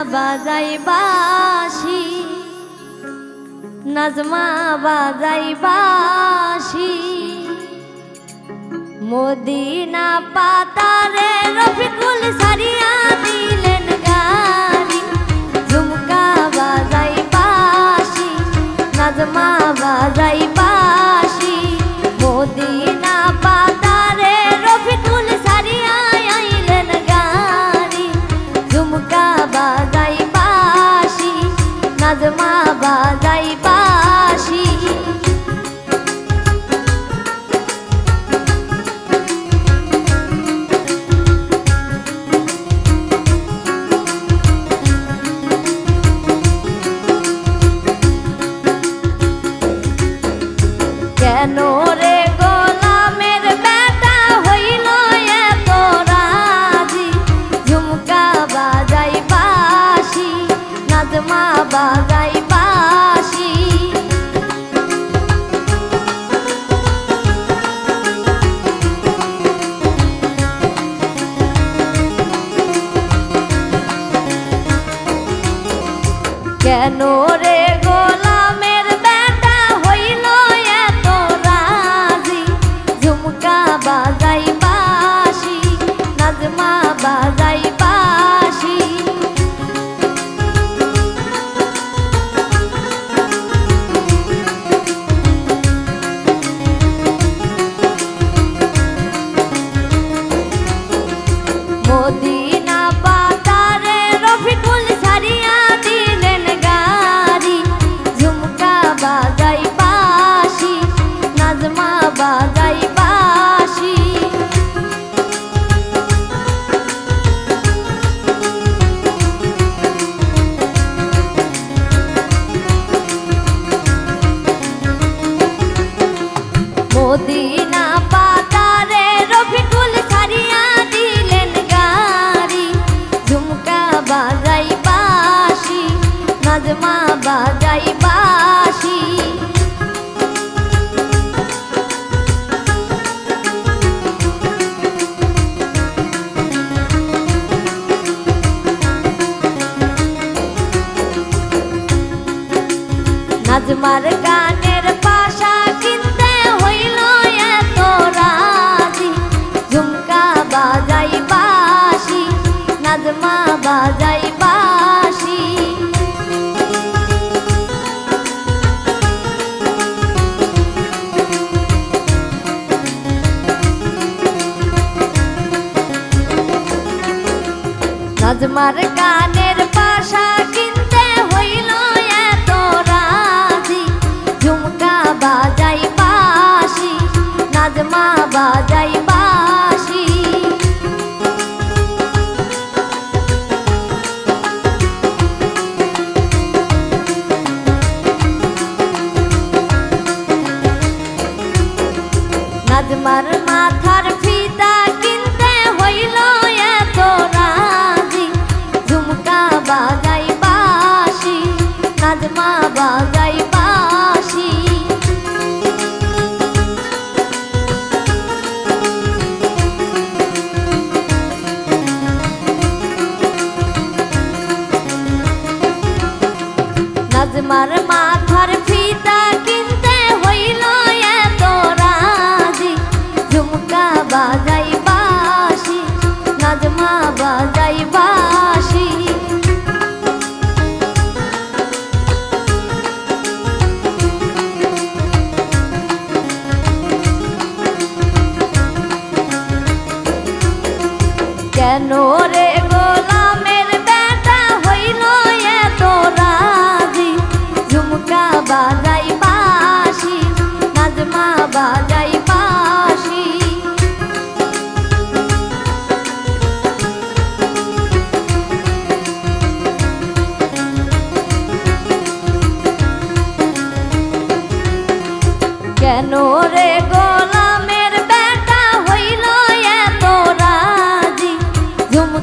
বাজাই বাঁশি নাজমা বাজাই বাঁশি মদিনা পাতারে রফিকুল সারিয়া দিলেন গাড়ি ঝুমকা বাজাই বাঁশি নাজমা বাজাই বাঁশি মদিনা পাতারে রফিকুল সারিয়া আইলেন গাড়ি ঝুমকা বাজাই বাঁশি নাজমা বাজাই বাঁশি কেন রে গোলামের বেটা হইল এত রাজি ঝুমকা বাজাই বাঁশি নাজমা বাজাই বাঁশি কেন রে গোলামের বেটা হইল এত রাজি ঝুমকা বাজাই বাঁশি নাজমা বাজাই বাঁশি মদিনা পাতারে রফিকুল সারিয়া দিলেন গাড়ি ঝুমকা বাজাই বাঁশি নাজমা বাজাই বাঁশি মদিনা পাতারে রফিকুল সারিয়া দিলেন গাড়ি ঝুমকা বাজাই বাঁশি নাজমা বাজাই বাঁশি নাজমার গানের পাশা কিনতে হইল এত রাজি ঝুমকা বাজাই বাঁশি নাজমা বাজাই বাঁশি নাজমার গানের পাশা কিনতে হইল এত রাজি ঝুমকা বাজাই বাঁশি নাজমা বাজাই বাঁশি নাজমার মাথার ফিতা কিনতে হইল এত রাজি ঝুমকা বাজাই বাঁশি নাজমা বাজাই বাঁশি নাজমার মাথার ফিতা কিনতে হইল এত রাজি ঝুমকা বাজাই বাঁশি নাজমা বাজাই বাঁশি কেন রে গোলামের বেটা হইল এত রাজি ঝুমকা বাজাই বাঁশি নাজমা বাজাই বাঁশি কেন রে গোলামের বেটা হইল এত রাজি ঝুমকা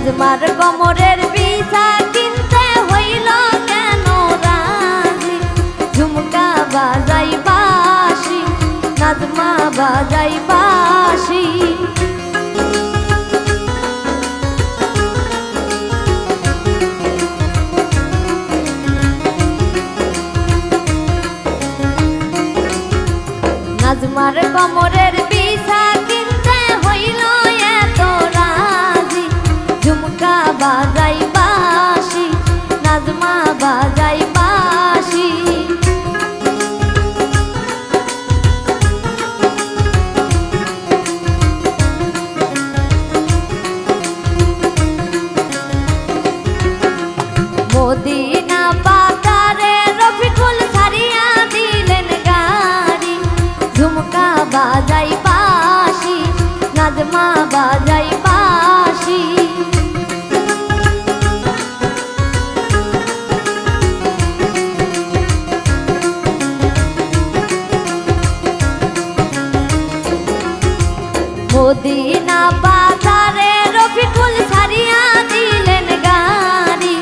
নাজমার কোমরের বিছা কিনতে হইল কেন রাজি ঝুমকা বাজাই বাঁশি নাজমা বাজাই বাঁশি নাজমার কোমরের বিছা কিনতে হইল এত রাজি ঝুমকা বাজাই বাঁশি নাজমা বাজাই বাঁশি মদিনা বাজারে রফিকুল ছাড়িয়া দিলেন গাড়ি ঝুমকা বাজাই বাঁশি নাজমা বাজাই বাঁশি মদিনা বাজারে রফিকুল ছাড়িয়া দিলেন গাড়ি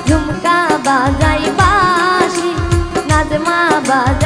ঝুমকা বাজাই বাঁশি নাজমা বাজাই